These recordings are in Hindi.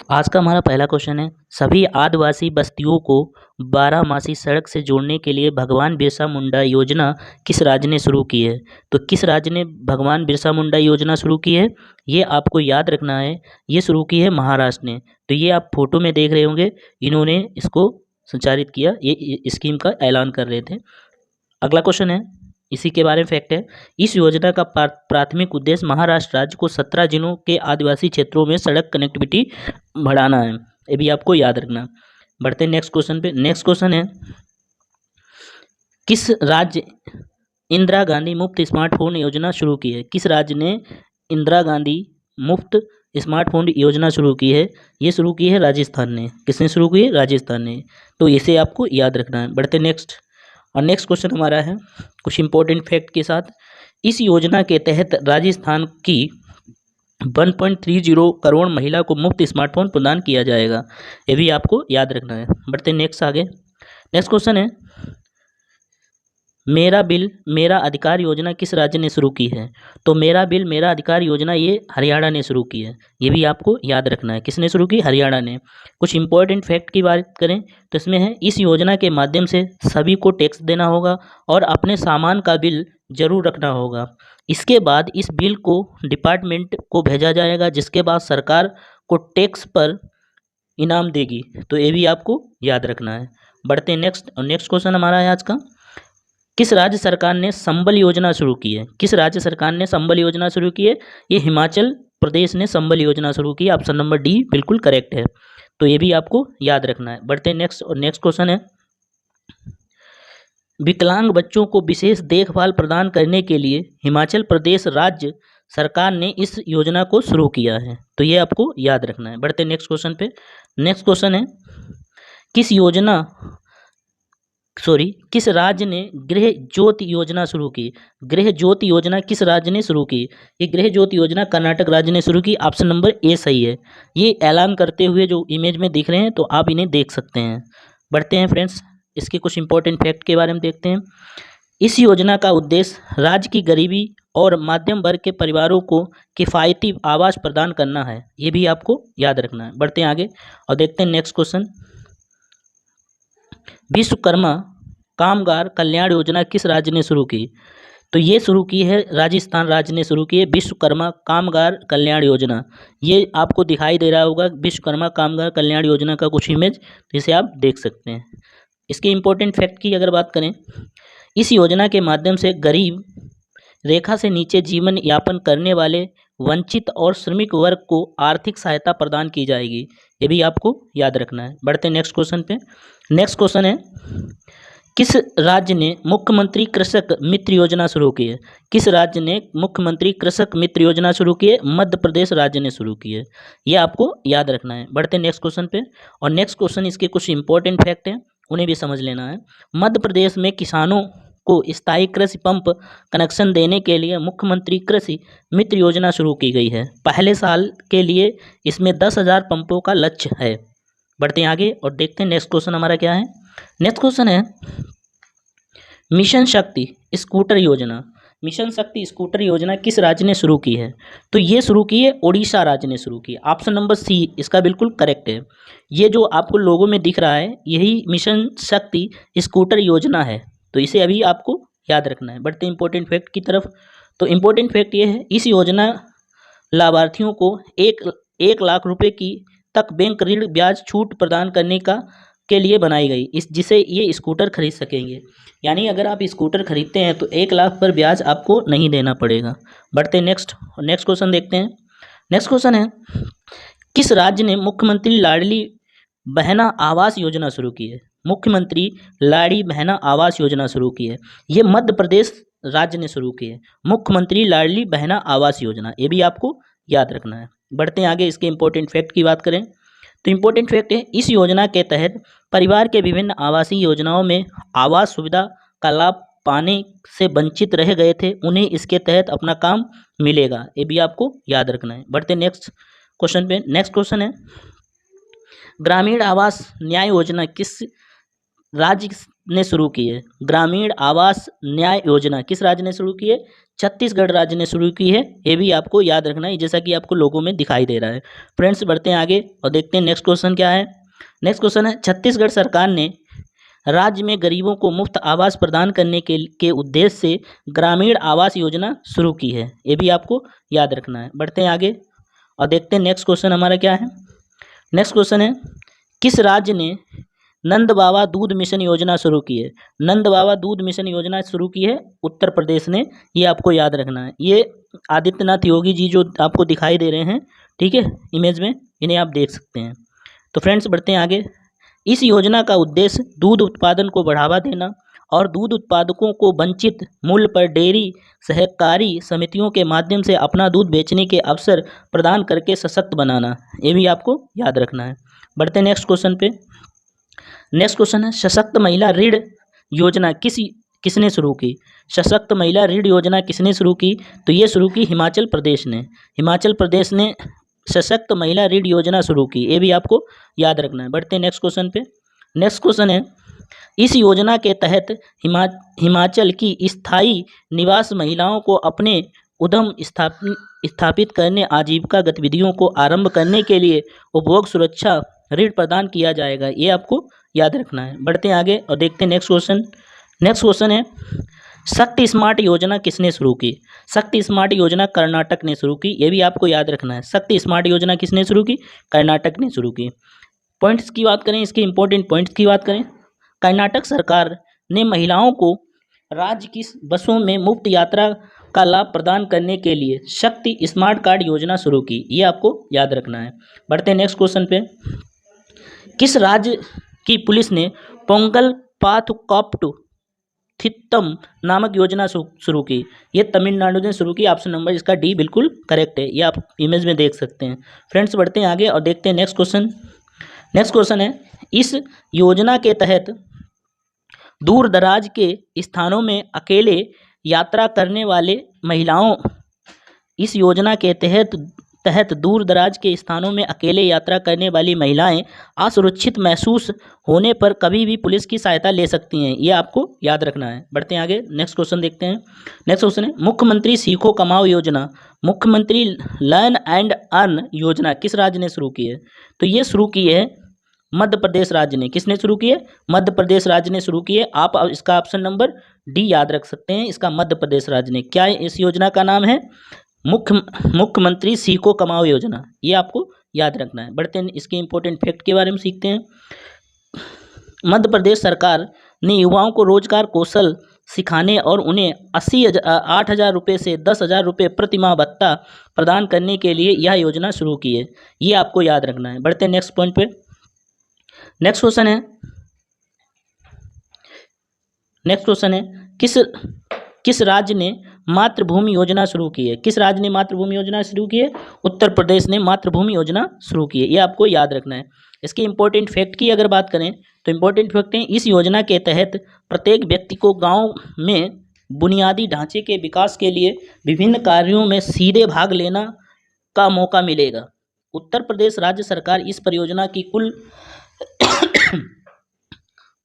आज का हमारा पहला क्वेश्चन है, सभी आदिवासी बस्तियों को बारहमासी सड़क से जोड़ने के लिए भगवान बिरसा मुंडा योजना किस राज्य ने शुरू की है? तो किस राज्य ने भगवान बिरसा मुंडा योजना शुरू की है? ये आपको याद रखना है। ये शुरू की है महाराष्ट्र ने। तो ये आप फोटो में देख रहे होंगे, इन्होंने इसको संचालित किया, ये स्कीम का ऐलान कर रहे थे। अगला क्वेश्चन है, इसी के बारे में फैक्ट है। इस योजना का प्राथमिक उद्देश्य महाराष्ट्र राज्य को 17 जिलों के आदिवासी क्षेत्रों में सड़क कनेक्टिविटी बढ़ाना है। ये भी आपको याद रखना। बढ़ते हैं नेक्स्ट क्वेश्चन पे। नेक्स्ट क्वेश्चन है, किस राज्य इंदिरा गांधी मुफ्त स्मार्टफोन योजना शुरू की है? किस राज्य ने इंदिरा गांधी मुफ्त स्मार्टफोन योजना शुरू की है? ये शुरू की है राजस्थान ने। किसने शुरू की है? राजस्थान ने। तो इसे आपको याद रखना है। बढ़ते नेक्स्ट। और नेक्स्ट क्वेश्चन हमारा है कुछ इंपॉर्टेंट फैक्ट के साथ। इस योजना के तहत राजस्थान की 1.30 करोड़ महिला को मुफ्त स्मार्टफोन प्रदान किया जाएगा। ये भी आपको याद रखना है। बढ़ते नेक्स्ट आगे। नेक्स्ट क्वेश्चन है, मेरा बिल मेरा अधिकार योजना किस राज्य ने शुरू की है? तो मेरा बिल मेरा अधिकार योजना ये हरियाणा ने शुरू की है। ये भी आपको याद रखना है। किसने शुरू की? हरियाणा ने। कुछ इंपॉर्टेंट फैक्ट की बात करें तो इसमें है, इस योजना के माध्यम से सभी को टैक्स देना होगा और अपने सामान का बिल जरूर रखना होगा। इसके बाद इस बिल को डिपार्टमेंट को भेजा जाएगा, जिसके बाद सरकार को टैक्स पर इनाम देगी। तो ये भी आपको याद रखना है। बढ़ते हैं नेक्स्ट। और नेक्स्ट क्वेश्चन हमारा है आज का, किस राज्य सरकार ने संबल योजना शुरू की है? किस राज्य सरकार ने संबल योजना शुरू की है? ये हिमाचल प्रदेश ने संबल योजना शुरू की है। ऑप्शन नंबर डी बिल्कुल करेक्ट है। तो ये भी आपको याद रखना है। बढ़ते हैं नेक्स्ट। और नेक्स्ट क्वेश्चन है, विकलांग बच्चों को विशेष देखभाल प्रदान करने के लिए हिमाचल प्रदेश राज्य सरकार ने इस योजना को शुरू किया है। तो ये आपको याद रखना है। बढ़ते हैं नेक्स्ट क्वेश्चन पे। नेक्स्ट क्वेश्चन है, किस राज्य ने गृह ज्योति योजना शुरू की? गृह ज्योति योजना किस राज्य ने शुरू की? ये गृह ज्योति योजना कर्नाटक राज्य ने शुरू की। ऑप्शन नंबर ए सही है। ये ऐलान करते हुए जो इमेज में दिख रहे हैं, तो आप इन्हें देख सकते हैं। बढ़ते हैं फ्रेंड्स, इसके कुछ इंपॉर्टेंट फैक्ट के बारे में देखते हैं। इस योजना का उद्देश्य राज्य की गरीबी और मध्यम वर्ग के परिवारों को किफ़ायती आवास प्रदान करना है। ये भी आपको याद रखना है। बढ़ते हैं आगे और देखते हैं नेक्स्ट क्वेश्चन, विश्वकर्मा कामगार कल्याण योजना किस राज्य ने शुरू की? तो ये शुरू की है राजस्थान राज्य ने शुरू की है विश्वकर्मा कामगार कल्याण योजना। ये आपको दिखाई दे रहा होगा विश्वकर्मा कामगार कल्याण योजना का कुछ इमेज, तो इसे आप देख सकते हैं। इसके इंपॉर्टेंट फैक्ट की अगर बात करें, इस योजना के माध्यम से गरीब रेखा से नीचे जीवन यापन करने वाले वंचित और श्रमिक वर्ग को आर्थिक सहायता प्रदान की जाएगी। ये भी आपको याद रखना है। बढ़ते हैं नेक्स्ट क्वेश्चन पे। नेक्स्ट क्वेश्चन है, किस राज्य ने मुख्यमंत्री कृषक मित्र योजना शुरू की है? किस राज्य ने मुख्यमंत्री कृषक मित्र योजना शुरू की है? मध्य प्रदेश राज्य ने शुरू की है। ये आपको याद रखना है। बढ़ते हैं नेक्स्ट क्वेश्चन पे। और नेक्स्ट क्वेश्चन, इसके कुछ इंपॉर्टेंट फैक्ट हैं, उन्हें भी समझ लेना है। मध्य प्रदेश में किसानों को स्थायी कृषि पंप कनेक्शन देने के लिए मुख्यमंत्री कृषि मित्र योजना शुरू की गई है। पहले साल के लिए इसमें 10,000 पंपों का लक्ष्य है। बढ़ते हैं आगे और देखते हैं नेक्स्ट क्वेश्चन हमारा क्या है। नेक्स्ट क्वेश्चन है, मिशन शक्ति स्कूटर योजना। मिशन शक्ति स्कूटर योजना किस राज्य ने शुरू की है? तो ये शुरू की है ओडिशा राज्य ने शुरू की है। ऑप्शन नंबर सी इसका बिल्कुल करेक्ट है। ये जो आपको लोगों में दिख रहा है, यही मिशन शक्ति स्कूटर योजना है। तो इसे अभी आपको याद रखना है। बढ़ते इंपॉर्टेंट फैक्ट की तरफ। तो इंपॉर्टेंट फैक्ट ये है, इस योजना लाभार्थियों को एक लाख रुपए की तक बैंक ऋण ब्याज छूट प्रदान करने के लिए बनाई गई, जिसे ये स्कूटर खरीद सकेंगे। यानी अगर आप स्कूटर खरीदते हैं तो 1 लाख पर ब्याज आपको नहीं देना पड़ेगा। बढ़ते नेक्स्ट क्वेश्चन देखते हैं। नेक्स्ट क्वेश्चन है, किस राज्य ने मुख्यमंत्री लाडली बहना आवास योजना शुरू की है? मुख्यमंत्री लाडली बहना आवास योजना शुरू की है। ये मध्य प्रदेश राज्य ने शुरू की है, मुख्यमंत्री लाडली बहना आवास योजना। ये भी आपको याद रखना है। बढ़ते हैं आगे, इसके इंपॉर्टेंट फैक्ट की बात करें तो इंपॉर्टेंट फैक्ट है, इस योजना के तहत परिवार के विभिन्न आवासीय योजनाओं में आवास सुविधा का लाभ पाने से वंचित रह गए थे, उन्हें इसके तहत अपना काम मिलेगा। ये भी आपको याद रखना है। बढ़ते नेक्स्ट क्वेश्चन पे। नेक्स्ट क्वेश्चन है, ग्रामीण आवास न्याय योजना किस राज्य ने शुरू की है? ग्रामीण आवास न्याय योजना किस राज्य ने शुरू की है? छत्तीसगढ़ राज्य ने शुरू की है, ये भी आपको याद रखना है, जैसा कि आपको लोगों में दिखाई दे रहा है। फ्रेंड्स बढ़ते हैं आगे और देखते हैं नेक्स्ट क्वेश्चन क्या है। नेक्स्ट क्वेश्चन है, छत्तीसगढ़ सरकार ने राज्य में गरीबों को मुफ्त आवास प्रदान करने के उद्देश्य से ग्रामीण आवास योजना शुरू की है, ये भी आपको याद रखना है। बढ़ते हैं आगे और देखते हैं नेक्स्ट क्वेश्चन हमारा क्या है। नेक्स्ट क्वेश्चन है, किस राज्य ने नंद बाबा दूध मिशन योजना शुरू की है? नंद बाबा दूध मिशन योजना शुरू की है उत्तर प्रदेश ने, ये आपको याद रखना है। ये आदित्यनाथ योगी जी जो आपको दिखाई दे रहे हैं, ठीक है, इमेज में, इन्हें आप देख सकते हैं। तो फ्रेंड्स बढ़ते हैं आगे। इस योजना का उद्देश्य दूध उत्पादन को बढ़ावा देना और दूध उत्पादकों को वंचित मूल्य पर डेयरी सहकारी समितियों के माध्यम से अपना दूध बेचने के अवसर प्रदान करके सशक्त बनाना, ये भी आपको याद रखना है। बढ़ते हैं नेक्स्ट क्वेश्चन पे। नेक्स्ट क्वेश्चन है, सशक्त महिला ऋण योजना किसने शुरू की? सशक्त महिला ऋण योजना किसने शुरू की? तो ये शुरू की हिमाचल प्रदेश ने। हिमाचल प्रदेश ने सशक्त महिला ऋण योजना शुरू की, ये भी आपको याद रखना है। बढ़ते हैं नेक्स्ट क्वेश्चन पे। नेक्स्ट क्वेश्चन है, इस योजना के तहत हिमाचल की स्थायी निवास महिलाओं को अपने उद्यम स्थापित करने आजीविका गतिविधियों को आरंभ करने के लिए उपभोग सुरक्षा ऋण प्रदान किया जाएगा, ये आपको याद रखना है। बढ़ते हैं आगे और देखते हैं नेक्स्ट क्वेश्चन। नेक्स्ट क्वेश्चन है, शक्ति स्मार्ट योजना किसने शुरू की? शक्ति स्मार्ट योजना कर्नाटक ने शुरू की, ये भी आपको याद रखना है। शक्ति स्मार्ट योजना किसने शुरू की? कर्नाटक ने शुरू की। पॉइंट्स की बात करें, इसके इंपॉर्टेंट पॉइंट्स की बात करें, कर्नाटक सरकार ने महिलाओं को राज्य की बसों में मुफ्त यात्रा का लाभ प्रदान करने के लिए शक्ति स्मार्ट कार्ड योजना शुरू की, ये आपको याद रखना है। बढ़ते हैं नेक्स्ट क्वेश्चन पे। किस राज्य की पुलिस ने पोंगल पाथुकाप्टू थित्तम नामक योजना शुरू की? ये तमिलनाडु ने शुरू की। ऑप्शन नंबर इसका डी बिल्कुल करेक्ट है, ये आप इमेज में देख सकते हैं। फ्रेंड्स बढ़ते हैं आगे और देखते हैं नेक्स्ट क्वेश्चन। नेक्स्ट क्वेश्चन है, इस योजना के तहत दूर दराज के स्थानों में अकेले यात्रा करने वाले महिलाओं इस योजना के तहत दूर दराज के स्थानों में अकेले यात्रा करने वाली महिलाएं असुरक्षित महसूस होने पर कभी भी पुलिस की सहायता ले सकती हैं, ये आपको याद रखना है। बढ़ते हैं आगे, नेक्स्ट क्वेश्चन देखते हैं। नेक्स्ट क्वेश्चन है, मुख्यमंत्री सीखो कमाओ योजना, मुख्यमंत्री लर्न एंड अर्न योजना किस राज्य ने शुरू की है? तो ये शुरू की है मध्य प्रदेश राज्य ने। किसने शुरू की है? मध्य प्रदेश राज्य ने शुरू की है। आप इसका ऑप्शन नंबर डी याद रख सकते हैं, इसका मध्य प्रदेश राज्य ने। क्या इस योजना का नाम है? मुख्यमंत्री सीखो कमाओ योजना, ये आपको याद रखना है। बढ़ते हैं इसके इंपॉर्टेंट फैक्ट के बारे में सीखते हैं। मध्य प्रदेश सरकार ने युवाओं को रोजगार कौशल सिखाने और उन्हें 8,000 रुपये से 10,000 रुपये प्रति माह भत्ता प्रदान करने के लिए यह योजना शुरू की है, ये आपको याद रखना है। बढ़ते हैं नेक्स्ट पॉइंट पे। नेक्स्ट क्वेश्चन है, किस राज्य ने मातृभूमि योजना शुरू की है? किस राज्य ने मातृभूमि योजना शुरू की है? उत्तर प्रदेश ने मातृभूमि योजना शुरू की है, ये आपको याद रखना है। इसके इंपॉर्टेंट फैक्ट की अगर बात करें तो इंपॉर्टेंट फैक्ट है, इस योजना के तहत प्रत्येक व्यक्ति को गांव में बुनियादी ढांचे के विकास के लिए विभिन्न कार्यों में सीधे भाग लेना का मौका मिलेगा। उत्तर प्रदेश राज्य सरकार इस परियोजना की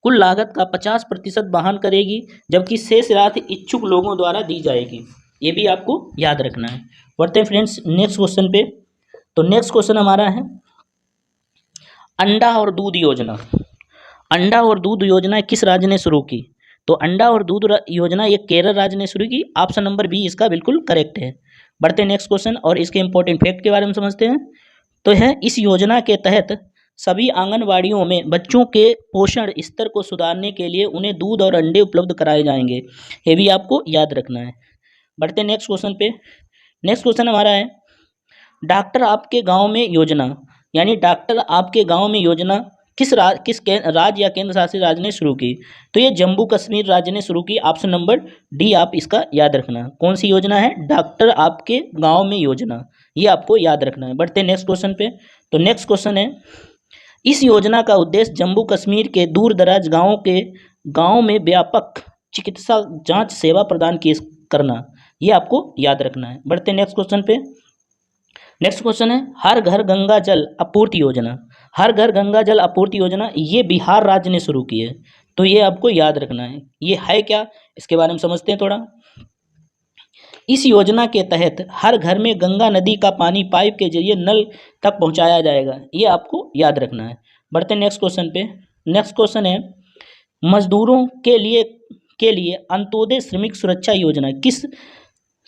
कुल लागत का 50% वहन करेगी, जबकि शेष राशि इच्छुक लोगों द्वारा दी जाएगी, ये भी आपको याद रखना है। बढ़ते हैं फ्रेंड्स नेक्स्ट क्वेश्चन पे। तो नेक्स्ट क्वेश्चन हमारा है अंडा और दूध योजना। अंडा और दूध योजना किस राज्य ने शुरू की? तो अंडा और दूध योजना ये केरल राज्य ने शुरू की। ऑप्शन नंबर बी इसका बिल्कुल करेक्ट है। बढ़ते हैं नेक्स्ट क्वेश्चन और इसके इंपॉर्टेंट फैक्ट के बारे में समझते हैं। तो है, इस योजना के तहत सभी आंगनवाड़ियों में बच्चों के पोषण स्तर को सुधारने के लिए उन्हें दूध और अंडे उपलब्ध कराए जाएंगे, ये भी आपको याद रखना है। बढ़ते हैं नेक्स्ट क्वेश्चन पे। नेक्स्ट क्वेश्चन हमारा है डॉक्टर आपके गांव में योजना, यानी डॉक्टर आपके गांव में योजना किस राज्य या केंद्र शासित राज्य ने शुरू की? तो ये जम्मू कश्मीर राज्य ने शुरू की। ऑप्शन नंबर डी आप इसका याद रखना। कौन सी योजना है? डॉक्टर आपके गांव में योजना, ये आपको याद रखना है। बढ़ते हैं नेक्स्ट क्वेश्चन पे। तो नेक्स्ट क्वेश्चन है, इस योजना का उद्देश्य जम्मू कश्मीर के दूर दराज गाँव में व्यापक चिकित्सा जांच सेवा प्रदान करना, ये आपको याद रखना है। बढ़ते हैं नेक्स्ट क्वेश्चन पे। नेक्स्ट क्वेश्चन है हर घर गंगा जल आपूर्ति योजना। हर घर गंगा जल आपूर्ति योजना ये बिहार राज्य ने शुरू की है, तो ये आपको याद रखना है। ये है क्या, इसके बारे में समझते हैं थोड़ा। इस योजना के तहत हर घर में गंगा नदी का पानी पाइप के जरिए नल तक पहुंचाया जाएगा। ये आपको याद रखना है। बढ़ते नेक्स्ट क्वेश्चन पे। नेक्स्ट क्वेश्चन है, मजदूरों के लिए अंत्योदय श्रमिक सुरक्षा योजना, किस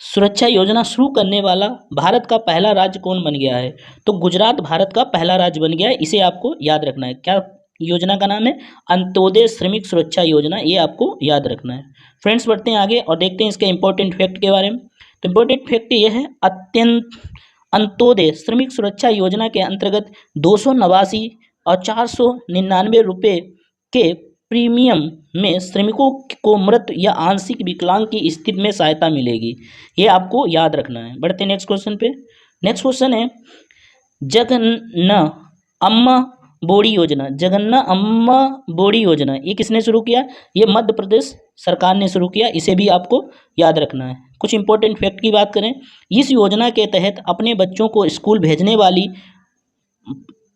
सुरक्षा योजना शुरू करने वाला भारत का पहला राज्य कौन बन गया है? तो गुजरात भारत का पहला राज्य बन गया है। इसे आपको याद रखना है। क्या योजना का नाम है? अंत्योदय श्रमिक सुरक्षा योजना। ये आपको याद रखना है। फ्रेंड्स बढ़ते हैं आगे और देखते हैं इसके इंपॉर्टेंट फैक्ट के बारे में। तो इंपॉर्टेंट फैक्ट ये है, अंत्योदय श्रमिक सुरक्षा योजना के अंतर्गत 289 और 499 रुपये के प्रीमियम में श्रमिकों को मृत या आंशिक विकलांग की स्थिति में सहायता मिलेगी। ये आपको याद रखना है। बढ़ते नेक्स्ट क्वेश्चन पे। नेक्स्ट क्वेश्चन है, जगन्ना अम्मा बोड़ी योजना। जगन्ना अम्मा बोड़ी योजना ये किसने शुरू किया? ये मध्य प्रदेश सरकार ने शुरू किया। इसे भी आपको याद रखना है। कुछ इंपॉर्टेंट फैक्ट की बात करें, इस योजना के तहत अपने बच्चों को स्कूल भेजने वाली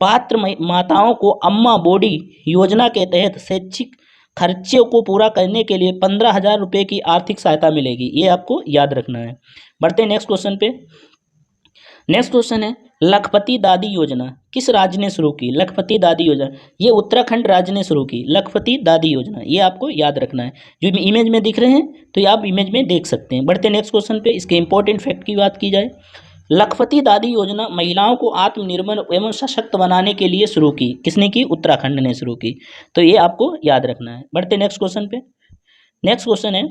पात्र माताओं को अम्मा बोडी योजना के तहत शैक्षिक खर्चे को पूरा करने के लिए 15,000 रुपये की आर्थिक सहायता मिलेगी। ये आपको याद रखना है। बढ़ते हैं नेक्स्ट क्वेश्चन पे। नेक्स्ट क्वेश्चन है, लखपति दादी योजना किस राज्य ने शुरू की? लखपति दादी योजना ये उत्तराखंड राज्य ने शुरू की। लखपति दादी योजना ये आपको याद रखना है। जो इमेज में दिख रहे हैं तो ये आप इमेज में देख सकते हैं। बढ़ते हैं नेक्स्ट क्वेश्चन पे। इसके इंपॉर्टेंट फैक्ट की बात की जाए, लखपति दादी योजना महिलाओं को आत्मनिर्भर एवं सशक्त बनाने के लिए शुरू की। किसने की? उत्तराखंड ने शुरू की। तो ये आपको याद रखना है। बढ़ते नेक्स्ट क्वेश्चन पे। नेक्स्ट क्वेश्चन है,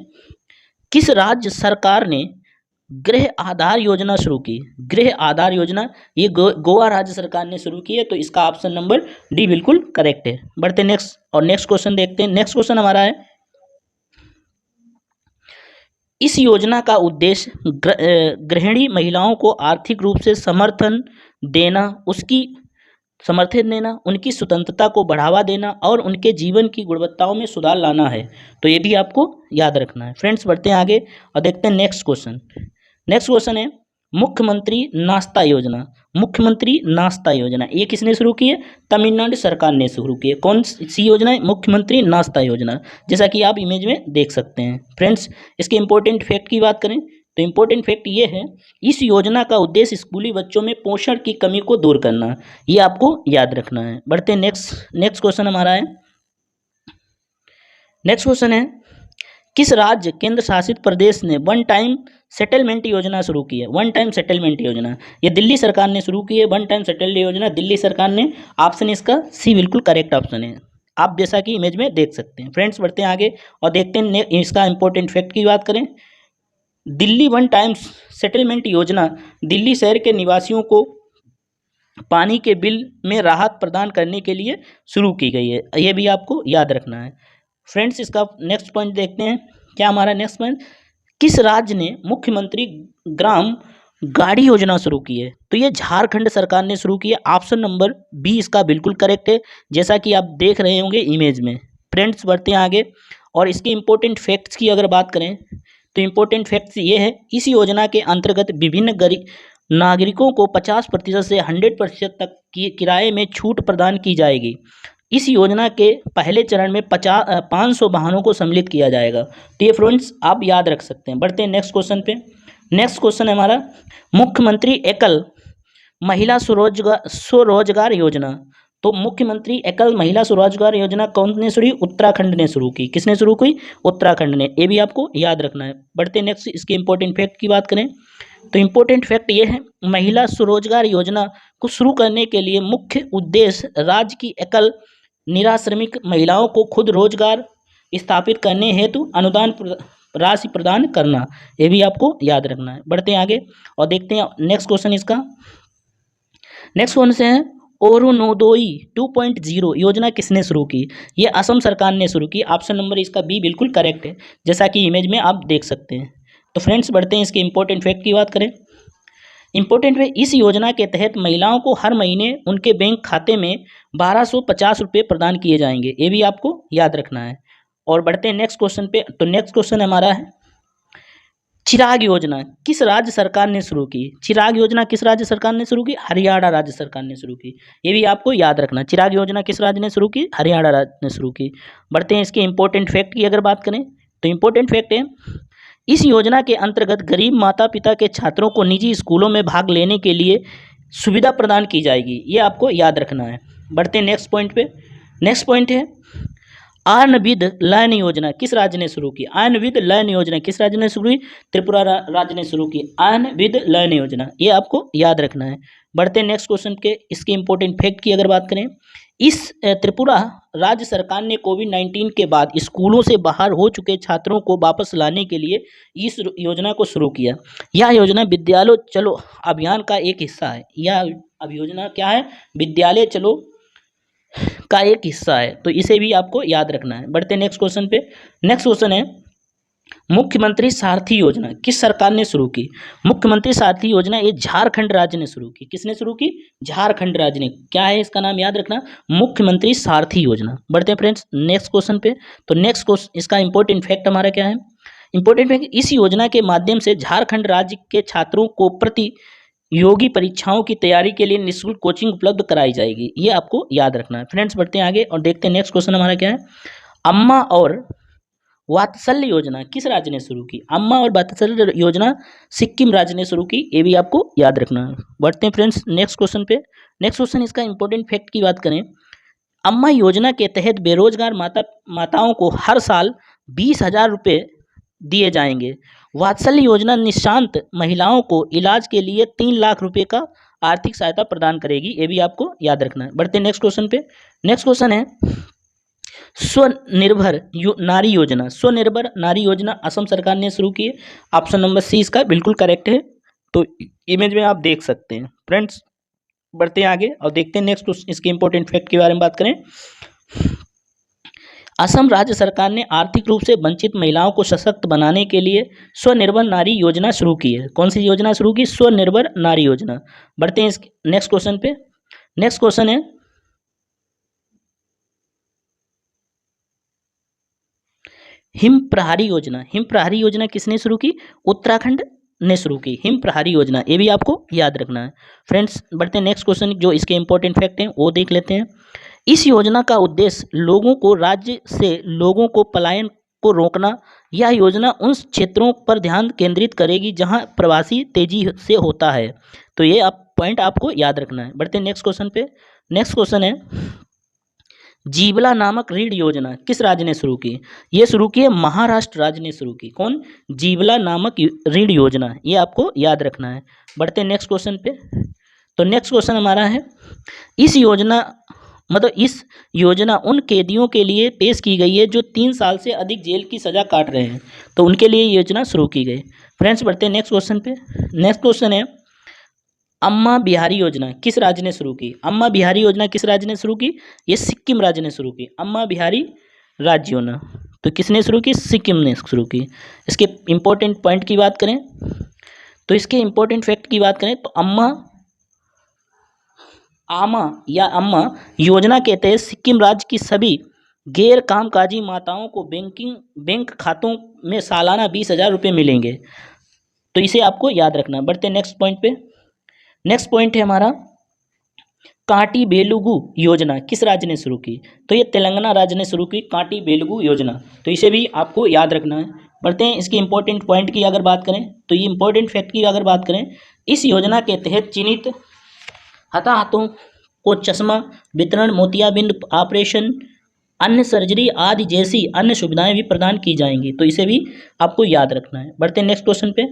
किस राज्य सरकार ने गृह आधार योजना शुरू की? गृह आधार योजना ये गोवा राज्य सरकार ने शुरू की है। तो इसका ऑप्शन नंबर डी बिल्कुल करेक्ट है। बढ़ते नेक्स्ट और नेक्स्ट क्वेश्चन देखते हैं। नेक्स्ट क्वेश्चन हमारा है, इस योजना का उद्देश्य गृहिणी महिलाओं को आर्थिक रूप से समर्थन देना, उनकी स्वतंत्रता को बढ़ावा देना और उनके जीवन की गुणवत्ताओं में सुधार लाना है। तो ये भी आपको याद रखना है। फ्रेंड्स बढ़ते हैं आगे और देखते हैं नेक्स्ट क्वेश्चन। नेक्स्ट क्वेश्चन है, मुख्यमंत्री नाश्ता योजना। मुख्यमंत्री नाश्ता योजना ये किसने शुरू की है? तमिलनाडु सरकार ने शुरू की है। कौन सी योजना है? मुख्यमंत्री नाश्ता योजना, जैसा कि आप इमेज में देख सकते हैं। फ्रेंड्स इसके इंपॉर्टेंट फैक्ट की बात करें तो इंपॉर्टेंट फैक्ट ये है, इस योजना का उद्देश्य स्कूली बच्चों में पोषण की कमी को दूर करना। ये आपको याद रखना है। बढ़ते हैं नेक्स्ट क्वेश्चन हमारा है। नेक्स्ट क्वेश्चन है, किस राज्य केंद्र शासित प्रदेश ने वन टाइम सेटलमेंट योजना शुरू की है? वन टाइम सेटलमेंट योजना ये दिल्ली सरकार ने शुरू की है। वन टाइम सेटलमेंट योजना दिल्ली सरकार ने। ऑप्शन इसका सी बिल्कुल करेक्ट ऑप्शन है, आप जैसा कि इमेज में देख सकते हैं। फ्रेंड्स बढ़ते हैं आगे और देखते हैं इसका इंपॉर्टेंट फैक्ट की बात करें। दिल्ली वन टाइम सेटलमेंट योजना दिल्ली शहर के निवासियों को पानी के बिल में राहत प्रदान करने के लिए शुरू की गई है। ये भी आपको याद रखना है। फ्रेंड्स इसका नेक्स्ट पॉइंट देखते हैं। क्या हमारा नेक्स्ट पॉइंट, किस राज्य ने मुख्यमंत्री ग्राम गाड़ी योजना शुरू की है? तो ये झारखंड सरकार ने शुरू की है। ऑप्शन नंबर बी इसका बिल्कुल करेक्ट है, जैसा कि आप देख रहे होंगे इमेज में। फ्रेंड्स बढ़ते हैं आगे और इसके इंपॉर्टेंट फैक्ट्स की अगर बात करें तो इंपॉर्टेंट फैक्ट्स ये है, इस योजना के अंतर्गत विभिन्न गरीब नागरिकों को 50% से 100% तक की किराए में छूट प्रदान की जाएगी। इस योजना के पहले चरण में 500 वाहनों को सम्मिलित किया जाएगा। तो ये फ्रेंड्स आप याद रख सकते हैं। बढ़ते हैं नेक्स्ट क्वेश्चन पे। नेक्स्ट क्वेश्चन है हमारा, मुख्यमंत्री एकल महिला स्वरोजगार योजना। तो मुख्यमंत्री एकल महिला स्वरोजगार योजना कौन ने शुरू? उत्तराखंड ने शुरू की। किसने शुरू की? उत्तराखंड ने। ये भी आपको याद रखना है। बढ़ते नेक्स्ट इसके इंपॉर्टेंट फैक्ट की बात करें तो इंपॉर्टेंट फैक्ट ये है, महिला स्वरोजगार योजना को शुरू करने के लिए मुख्य उद्देश्य राज्य की एकल निराश्रमिक महिलाओं को खुद रोजगार स्थापित करने हेतु अनुदान राशि प्रदान करना। ये भी आपको याद रखना है। बढ़ते हैं आगे और देखते हैं नेक्स्ट क्वेश्चन इसका। नेक्स्ट क्वेश्चन है, अरुणोदय 2.0 योजना किसने शुरू की? ये असम सरकार ने शुरू की। ऑप्शन नंबर इसका बी बिल्कुल करेक्ट है, जैसा कि इमेज में आप देख सकते हैं। तो फ्रेंड्स बढ़ते हैं इसके इंपॉर्टेंट फैक्ट की बात करें। इंपॉर्टेंट है, इस योजना के तहत महिलाओं को हर महीने उनके बैंक खाते में 1250 रुपये प्रदान किए जाएंगे। ये भी आपको याद रखना है। और बढ़ते हैं नेक्स्ट क्वेश्चन पे। तो नेक्स्ट क्वेश्चन हमारा है, चिराग योजना किस राज्य सरकार ने शुरू की? चिराग योजना किस राज्य सरकार ने शुरू की? हरियाणा राज्य सरकार ने शुरू की। ये भी आपको याद रखना। चिराग योजना किस राज्य ने शुरू की? हरियाणा राज्य ने शुरू की। बढ़ते हैं इसके इंपॉर्टेंट फैक्ट की अगर बात करें तो इंपॉर्टेंट फैक्ट है, इस योजना के अंतर्गत गरीब माता पिता के छात्रों को निजी स्कूलों में भाग लेने के लिए सुविधा प्रदान की जाएगी। ये आपको याद रखना है। बढ़ते हैं नेक्स्ट पॉइंट पे। नेक्स्ट पॉइंट है अन्नविद लयन योजना किस राज्य ने शुरू की? अन्नविद लयन योजना किस राज्य ने शुरू की? त्रिपुरा राज्य ने शुरू की अन्नविद लयन योजना। ये आपको याद रखना है। बढ़ते हैं नेक्स्ट क्वेश्चन के। इसके इंपॉर्टेंट फैक्ट की अगर बात करें, इस त्रिपुरा राज्य सरकार ने कोविड-19 के बाद स्कूलों से बाहर हो चुके छात्रों को वापस लाने के लिए इस योजना को शुरू किया। यह योजना विद्यालय चलो अभियान का एक हिस्सा है। यह अब योजना क्या है? विद्यालय चलो का एक हिस्सा है। तो इसे भी आपको याद रखना है। बढ़ते हैं नेक्स्ट क्वेश्चन पे। नेक्स्ट क्वेश्चन है मुख्यमंत्री सारथी योजना किस सरकार ने शुरू की? मुख्यमंत्री सारथी योजना ये झारखंड राज्य ने शुरू की। किसने शुरू की? झारखंड राज्य ने। क्या है इसका नाम? याद रखना, मुख्यमंत्री सारथी योजना। बढ़ते हैं फ्रेंड्स नेक्स्ट क्वेश्चन पे। तो नेक्स्ट क्वेश्चन इसका इंपॉर्टेंट फैक्ट हमारा क्या है? इंपॉर्टेंट फैक्ट, इस योजना के माध्यम से झारखंड राज्य के छात्रों को प्रतियोगी परीक्षाओं की तैयारी के लिए निःशुल्क कोचिंग उपलब्ध कराई जाएगी। ये आपको याद रखना है। फ्रेंड्स बढ़ते हैं आगे और देखते हैं नेक्स्ट क्वेश्चन हमारा क्या है। अम्मा और वात्सल्य योजना किस राज्य ने शुरू की? अम्मा और वात्सल्य योजना सिक्किम राज्य ने शुरू की। ये भी आपको याद रखना है। बढ़ते हैं फ्रेंड्स नेक्स्ट क्वेश्चन पे। नेक्स्ट क्वेश्चन इसका इंपॉर्टेंट फैक्ट की बात करें, अम्मा योजना के तहत बेरोजगार माताओं को हर साल 20,000 रुपये दिए जाएंगे। वात्सल्य योजना निशांत महिलाओं को इलाज के लिए 3 लाख रुपए का आर्थिक सहायता प्रदान करेगी। ये भी आपको याद रखना है। बढ़ते हैं नेक्स्ट क्वेश्चन पे। नेक्स्ट क्वेश्चन है स्वनिर्भर नारी योजना। स्वनिर्भर नारी योजना असम सरकार ने शुरू की है। ऑप्शन नंबर सी इसका बिल्कुल करेक्ट है। तो इमेज में आप देख सकते हैं। फ्रेंड्स बढ़ते हैं आगे और देखते हैं नेक्स्ट इसके इंपॉर्टेंट फैक्ट के बारे में बात करें। असम राज्य सरकार ने आर्थिक रूप से वंचित महिलाओं को सशक्त बनाने के लिए स्वनिर्भर नारी योजना शुरू की है। कौन सी योजना शुरू की? स्वनिर्भर नारी योजना। बढ़ते हैं नेक्स्ट क्वेश्चन पे। नेक्स्ट क्वेश्चन है हिम प्रहारी योजना। हिम प्रहारी योजना किसने शुरू की? उत्तराखंड ने शुरू की हिम प्रहारी योजना। ये भी आपको याद रखना है। फ्रेंड्स बढ़ते हैं नेक्स्ट क्वेश्चन, जो इसके इंपॉर्टेंट फैक्ट हैं वो देख लेते हैं। इस योजना का उद्देश्य लोगों को राज्य से लोगों को पलायन को रोकना। यह योजना उन क्षेत्रों पर ध्यान केंद्रित करेगी जहां प्रवासी तेजी से होता है। तो ये आप पॉइंट आपको याद रखना है। बढ़ते हैं नेक्स्ट क्वेश्चन पे। नेक्स्ट क्वेश्चन है जीवला नामक ऋण योजना किस राज्य ने शुरू की? ये शुरू की है महाराष्ट्र राज्य ने शुरू की। कौन? जीवला नामक ऋण योजना। ये आपको याद रखना है। बढ़ते हैं नेक्स्ट क्वेश्चन पे। तो नेक्स्ट क्वेश्चन हमारा है इस योजना उन कैदियों के लिए पेश की गई है जो 3 साल से अधिक जेल की सजा काट रहे हैं। तो उनके लिए ये योजना शुरू की गई। फ्रेंड्स बढ़ते हैं नेक्स्ट क्वेश्चन पे। नेक्स्ट क्वेश्चन है अम्मा बिहारी योजना किस राज्य ने शुरू की? अम्मा बिहारी योजना किस राज्य ने शुरू की? ये सिक्किम राज्य ने शुरू की। अम्मा बिहारी राज्य योजना तो किसने शुरू की? सिक्किम ने शुरू की। इसके इंपॉर्टेंट पॉइंट की बात करें तो इसके इंपॉर्टेंट फैक्ट की बात करें तो अम्मा योजना के तहत सिक्किम राज्य की सभी गैर कामकाजी माताओं को बैंक खातों में सालाना 20,000 रुपये मिलेंगे। तो इसे आपको याद रखना। बढ़ते हैं नेक्स्ट पॉइंट पे। नेक्स्ट पॉइंट है हमारा कांटी बेलुगु योजना किस राज्य ने शुरू की? तो ये तेलंगाना राज्य ने शुरू की कांटी बेलुगु योजना। तो इसे भी आपको याद रखना है। बढ़ते हैं इसके इंपॉर्टेंट पॉइंट की अगर बात करें तो ये इंपॉर्टेंट फैक्ट की अगर बात करें, इस योजना के तहत चिन्हित हताहतों को चश्मा वितरण, मोतियाबिंद ऑपरेशन, अन्य सर्जरी आदि जैसी अन्य सुविधाएं भी प्रदान की जाएंगी। तो इसे भी आपको याद रखना है। बढ़ते हैं नेक्स्ट क्वेश्चन पे।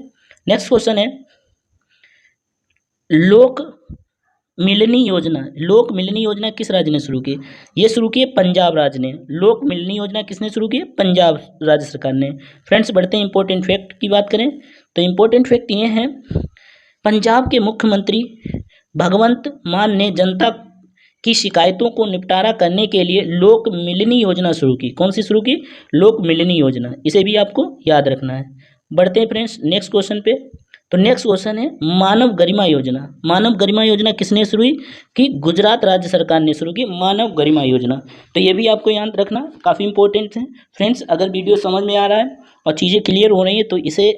नेक्स्ट क्वेश्चन है लोक मिलनी योजना। लोक मिलनी योजना किस राज्य ने शुरू की? ये शुरू की है पंजाब राज्य ने। लोक मिलनी योजना किसने शुरू की है? पंजाब राज्य सरकार ने। फ्रेंड्स बढ़ते हैं इंपॉर्टेंट फैक्ट की बात करें तो इंपॉर्टेंट फैक्ट ये हैं पंजाब के मुख्यमंत्री भगवंत मान ने जनता की शिकायतों को निपटारा करने के लिए लोक मिलनी योजना शुरू की। कौन सी शुरू की? लोक मिलनी योजना। इसे भी आपको याद रखना है। बढ़ते हैं फ्रेंड्स नेक्स्ट क्वेश्चन पे। तो नेक्स्ट क्वेश्चन है मानव गरिमा योजना। मानव गरिमा योजना किसने शुरू की? गुजरात राज्य सरकार ने शुरू की मानव गरिमा योजना। तो ये भी आपको याद रखना, काफ़ी इंपॉर्टेंट है। फ्रेंड्स अगर वीडियो समझ में आ रहा है और चीज़ें क्लियर हो रही हैं तो इसे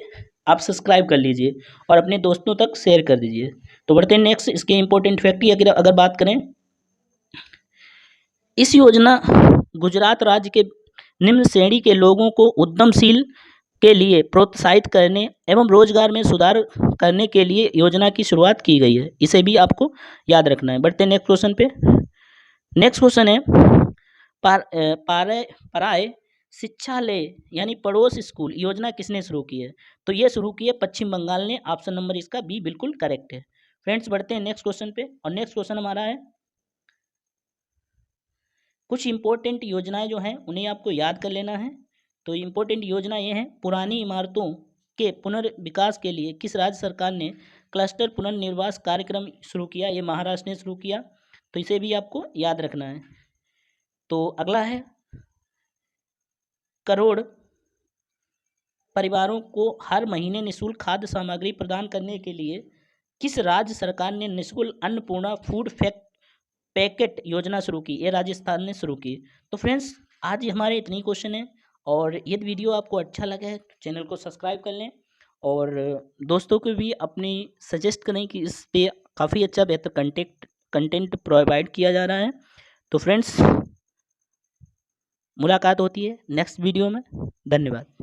आप सब्सक्राइब कर लीजिए और अपने दोस्तों तक शेयर कर दीजिए। तो बढ़ते हैं नेक्स्ट इसके इंपॉर्टेंट फैक्ट की अगर बात करें, इस योजना गुजरात राज्य के निम्न श्रेणी के लोगों को उद्यमशील के लिए प्रोत्साहित करने एवं रोजगार में सुधार करने के लिए योजना की शुरुआत की गई है। इसे भी आपको याद रखना है। बढ़ते हैं नेक्स्ट क्वेश्चन पे। नेक्स्ट क्वेश्चन है पराय शिक्षालय यानी पड़ोस स्कूल योजना किसने शुरू की है? तो ये शुरू की है पश्चिम बंगाल ने। ऑप्शन नंबर इसका बी बिल्कुल करेक्ट है। फ्रेंड्स बढ़ते हैं नेक्स्ट क्वेश्चन पे, और नेक्स्ट क्वेश्चन हमारा है कुछ इंपॉर्टेंट योजनाएं जो हैं उन्हें आपको याद कर लेना है। तो इंपॉर्टेंट योजना ये है, पुरानी इमारतों के पुनर्विकास के लिए किस राज्य सरकार ने क्लस्टर पुनर्निर्वास कार्यक्रम शुरू किया? ये महाराष्ट्र ने शुरू किया। तो इसे भी आपको याद रखना है। तो अगला है करोड़ परिवारों को हर महीने निःशुल्क खाद्य सामग्री प्रदान करने के लिए किस राज्य सरकार ने निःशुल्क अन्नपूर्णा फूड पैकेट योजना शुरू की? ये राजस्थान ने शुरू की। तो फ्रेंड्स आज हमारे इतनी क्वेश्चन है, और यदि वीडियो आपको अच्छा लगा है तो चैनल को सब्सक्राइब कर लें, और दोस्तों को भी अपनी सजेस्ट करें कि इस पे काफ़ी अच्छा बेहतर कंटेंट प्रोवाइड किया जा रहा है। तो फ्रेंड्स मुलाकात होती है नेक्स्ट वीडियो में। धन्यवाद।